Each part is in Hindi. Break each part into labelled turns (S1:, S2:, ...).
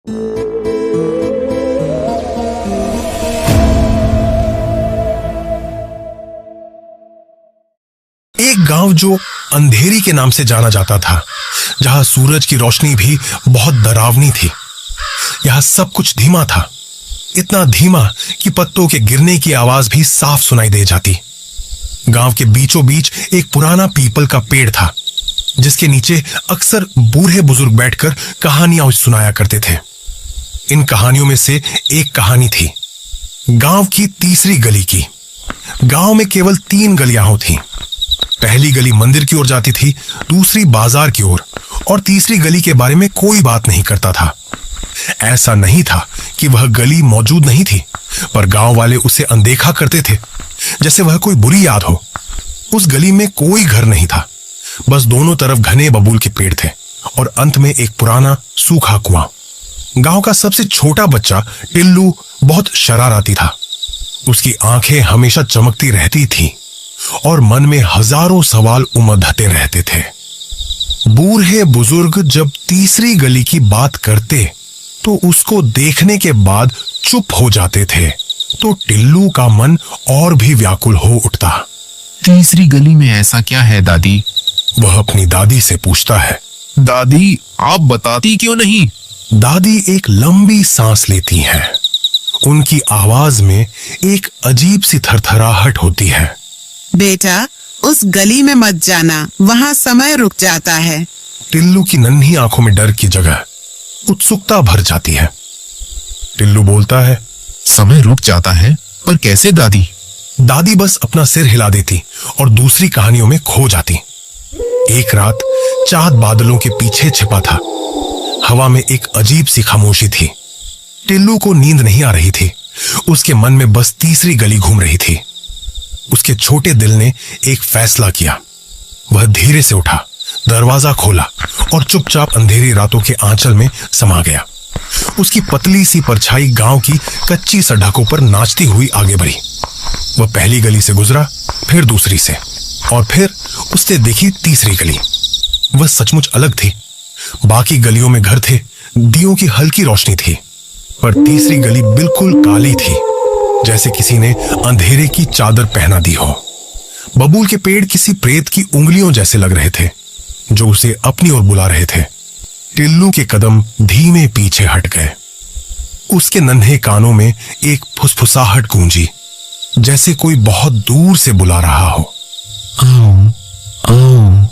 S1: एक गांव जो अंधेरी के नाम से जाना जाता था, जहां सूरज की रोशनी भी बहुत डरावनी थी। यहां सब कुछ धीमा था, इतना धीमा कि पत्तों के गिरने की आवाज भी साफ सुनाई दे जाती। गांव के बीचों बीच एक पुराना पीपल का पेड़ था, जिसके नीचे अक्सर बूढ़े बुजुर्ग बैठकर कहानियां सुनाया करते थे। इन कहानियों में से एक कहानी थी गांव की तीसरी गली की। गांव में केवल 3 गलियां थीं। पहली गली मंदिर की ओर जाती थी, दूसरी बाजार की ओर, और तीसरी गली के बारे में कोई बात नहीं करता था। ऐसा नहीं था कि वह गली मौजूद नहीं थी, पर गांव वाले उसे अनदेखा करते थे, जैसे वह कोई बुरी याद हो। उस गली में कोई घर नहीं था, बस दोनों तरफ घने बबूल के पेड़ थे और अंत में एक पुराना सूखा कुआं। गांव का सबसे छोटा बच्चा टिल्लू बहुत शरारती था। उसकी आंखें हमेशा चमकती रहती थीं और मन में हजारों सवाल उमड़ते रहते थे। बूढ़े बुजुर्ग जब तीसरी गली की बात करते तो उसको देखने के बाद चुप हो जाते थे, तो टिल्लू का मन और भी व्याकुल हो उठता।
S2: तीसरी गली में ऐसा क्या है दादी?
S1: वह अपनी दादी से पूछता है।
S2: दादी, आप बताती क्यों नहीं?
S1: दादी एक लंबी सांस लेती हैं। उनकी आवाज में एक अजीब सी थरथराहट होती है।
S3: बेटा, उस गली में मत जाना, वहाँ समय रुक जाता है।
S1: टिल्लू की नन्ही आंखों में डर की जगह उत्सुकता भर जाती है। टिल्लू बोलता है,
S2: समय रुक जाता है? पर कैसे दादी?
S1: दादी बस अपना सिर हिला देती और दूसरी कहानियों में खो जाती। एक रात चांद बादलों के पीछे छिपा था। हवा में एक अजीब सी खामोशी थी। टिल्लू को नींद नहीं आ रही थी। उसके मन में बस तीसरी गली घूम रही थी। उसके छोटे दिल ने एक फैसला किया। वह धीरे से उठा, दरवाजा खोला और चुपचाप अंधेरी रातों के आंचल में समा गया। उसकी पतली सी परछाई गांव की कच्ची सड़कों पर नाचती हुई आगे बढ़ी। वह पहली गली से गुजरा, फिर दूसरी से, और फिर उसने देखी तीसरी गली। वह सचमुच अलग थी। बाकी गलियों में घर थे, दियों की हल्की रोशनी थी, पर तीसरी गली बिल्कुल काली थी, जैसे किसी ने अंधेरे की चादर पहना दी हो। बबूल के पेड़ किसी प्रेत की उंगलियों जैसे लग रहे थे, जो उसे अपनी ओर बुला रहे थे। टिल्लू के कदम धीमे पीछे हट गए। उसके नन्हे कानों में एक फुसफुसाहट गूंजी, जैसे कोई बहुत दूर से बुला रहा हो।
S2: आओ, आओ।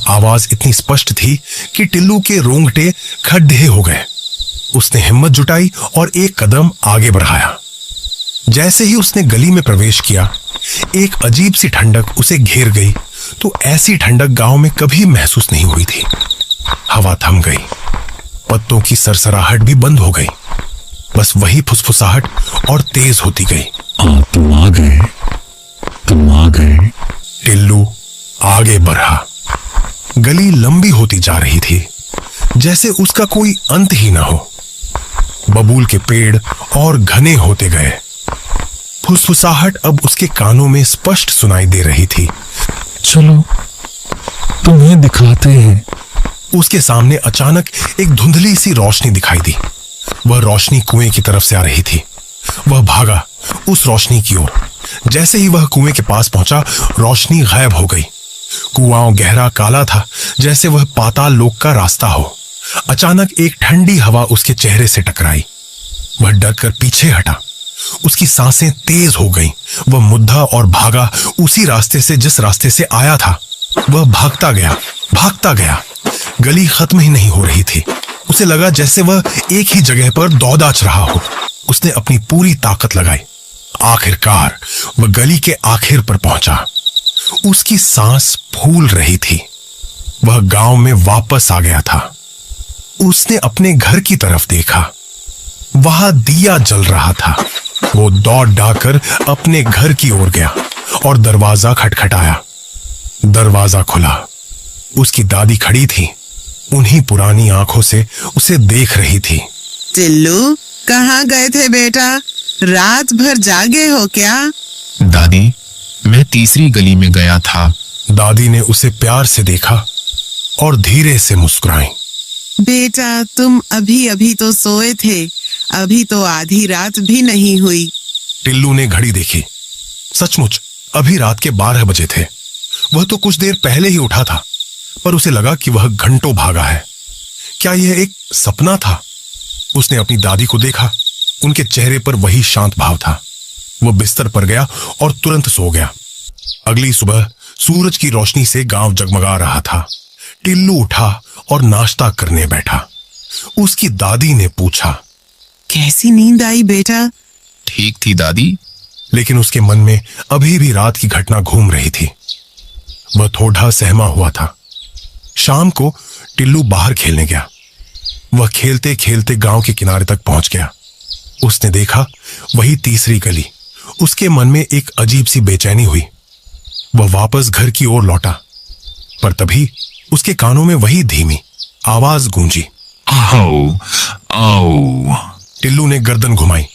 S1: आवाज इतनी स्पष्ट थी कि टिल्लू के रोंगटे खड्डे हो गए। उसने हिम्मत जुटाई और एक कदम आगे बढ़ाया। जैसे ही उसने गली में प्रवेश किया, एक अजीब सी ठंडक उसे घेर गई। तो ऐसी ठंडक गांव में कभी महसूस नहीं हुई थी। हवा थम गई, पत्तों की सरसराहट भी बंद हो गई। बस वही फुसफुसाहट और तेज होती गई।
S2: तुम आ गए, तुम आ गए।
S1: टिल्लू आगे बढ़ा। गली लंबी होती जा रही थी, जैसे उसका कोई अंत ही ना हो। बबूल के पेड़ और घने होते गए। फुसफुसाहट अब उसके कानों में स्पष्ट सुनाई दे रही थी।
S2: चलो, तुम्हें दिखाते हैं।
S1: उसके सामने अचानक एक धुंधली सी रोशनी दिखाई दी। वह रोशनी कुएं की तरफ से आ रही थी। वह भागा उस रोशनी की ओर। जैसे ही वह कुएं के पास पहुंचा, रोशनी गायब हो गई। कुआं गहरा काला था, जैसे वह पाताल लोक का रास्ता हो। अचानक एक ठंडी हवा उसके चेहरे से टकराई। वह डरकर पीछे हटा। उसकी सांसें तेज हो गईं। वह मुद्दा और भागा उसी रास्ते से जिस रास्ते से आया था। वह भागता गया, भागता गया। गली खत्म ही नहीं हो रही थी। उसे लगा जैसे वह एक ही जगह पर दौड़ाच रहा हो। उसने अपनी पूरी ताकत लगाई। आखिरकार वह गली के आखिर पर पहुंचा। उसकी सांस फूल रही थी। वह गांव में वापस आ गया था। उसने अपने घर की तरफ देखा। वहां दिया जल रहा था। वो दौड़ डाकर अपने घर की ओर गया और दरवाजा खटखटाया। दरवाजा खुला। उसकी दादी खड़ी थी। उन्हीं पुरानी आंखों से उसे देख रही थी।
S3: टिल्लू, कहाँ गए थे बेटा? रात भर जागे हो क्या?
S2: दादी, मैं तीसरी गली में गया था।
S1: दादी ने उसे प्यार से देखा और धीरे से मुस्कुराई।
S3: बेटा, तुम अभी अभी तो सोए थे, अभी तो आधी रात भी नहीं हुई।
S1: टिल्लू ने घड़ी देखी। सचमुच अभी रात के 12 बजे थे। वह तो कुछ देर पहले ही उठा था, पर उसे लगा कि वह घंटों भागा है। क्या यह एक सपना था? उसने अपनी दादी को देखा। उनके चेहरे पर वही शांत भाव था। वह बिस्तर पर गया और तुरंत सो गया। अगली सुबह सूरज की रोशनी से गांव जगमगा रहा था। टिल्लू उठा और नाश्ता करने बैठा। उसकी दादी ने पूछा,
S3: कैसी नींद आई बेटा?
S4: ठीक थी दादी।
S1: लेकिन उसके मन में अभी भी रात की घटना घूम रही थी। वह थोड़ा सहमा हुआ था। शाम को टिल्लू बाहर खेलने गया। वह खेलते खेलते गांव के किनारे तक पहुंच गया। उसने देखा वही तीसरी गली। उसके मन में एक अजीब सी बेचैनी हुई। वह वापस घर की ओर लौटा, पर तभी उसके कानों में वही धीमी आवाज गूंजी,
S4: आओ आओ।
S1: टिल्लू ने गर्दन घुमाई।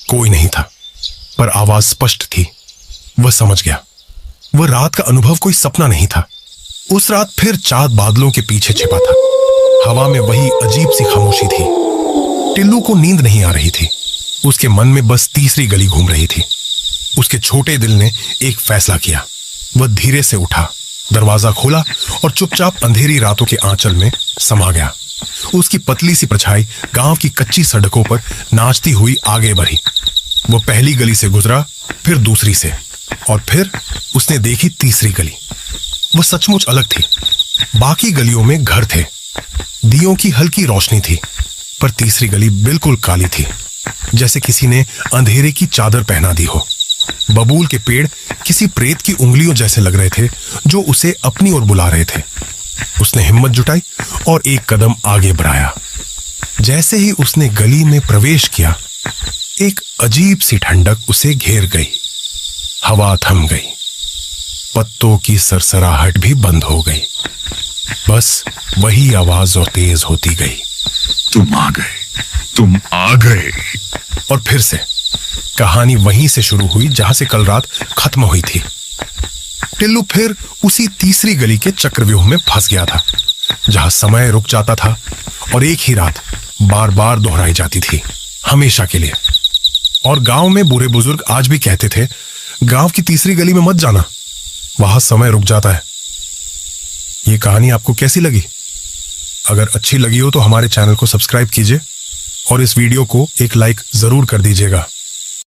S1: कोई नहीं था, पर आवाज स्पष्ट थी। वह समझ गया वह रात का अनुभव कोई सपना नहीं था। उस रात फिर चांद बादलों के पीछे छिपा था। हवा में वही अजीब सी खामोशी थी। टिल्लू को नींद नहीं आ रही थी। उसके मन में बस तीसरी गली घूम रही थी। उसके छोटे दिल ने एक फैसला किया। वह धीरे से उठा, दरवाजा खोला और चुपचाप अंधेरी रातों के आंचल में समा गया। उसकी पतली सी परछाई गांव की कच्ची सड़कों पर नाचती हुई आगे बढ़ी। वो पहली गली से गुजरा, फिर दूसरी से, और फिर उसने देखी तीसरी गली। वह सचमुच अलग थी। बाकी गलियों में घर थे, दियों की हल्की रोशनी थी, पर तीसरी गली बिल्कुल काली थी, जैसे किसी ने अंधेरे की चादर पहना दी हो। बबूल के पेड़ किसी प्रेत की उंगलियों जैसे लग रहे थे, जो उसे अपनी ओर बुला रहे थे। उसने हिम्मत जुटाई और एक कदम आगे बढ़ाया। जैसे ही उसने गली में प्रवेश किया, एक अजीब सी ठंडक उसे घेर गई। हवा थम गई। पत्तों की सरसराहट भी बंद हो गई। बस वही आवाज और तेज होती गई,
S4: तुम आ गए, तुम आ गए।
S1: और फिर से कहानी वहीं से शुरू हुई जहां से कल रात खत्म हुई थी। टिल्लू फिर उसी तीसरी गली के चक्रव्यूह में फंस गया था, जहां समय रुक जाता था और एक ही रात बार बार दोहराई जाती थी, हमेशा के लिए। और गांव में बूढ़े बुजुर्ग आज भी कहते थे, गांव की तीसरी गली में मत जाना, वहां समय रुक जाता है। ये कहानी आपको कैसी लगी? अगर अच्छी लगी हो तो हमारे चैनल को सब्सक्राइब कीजिए और इस वीडियो को एक लाइक जरूर कर दीजिएगा।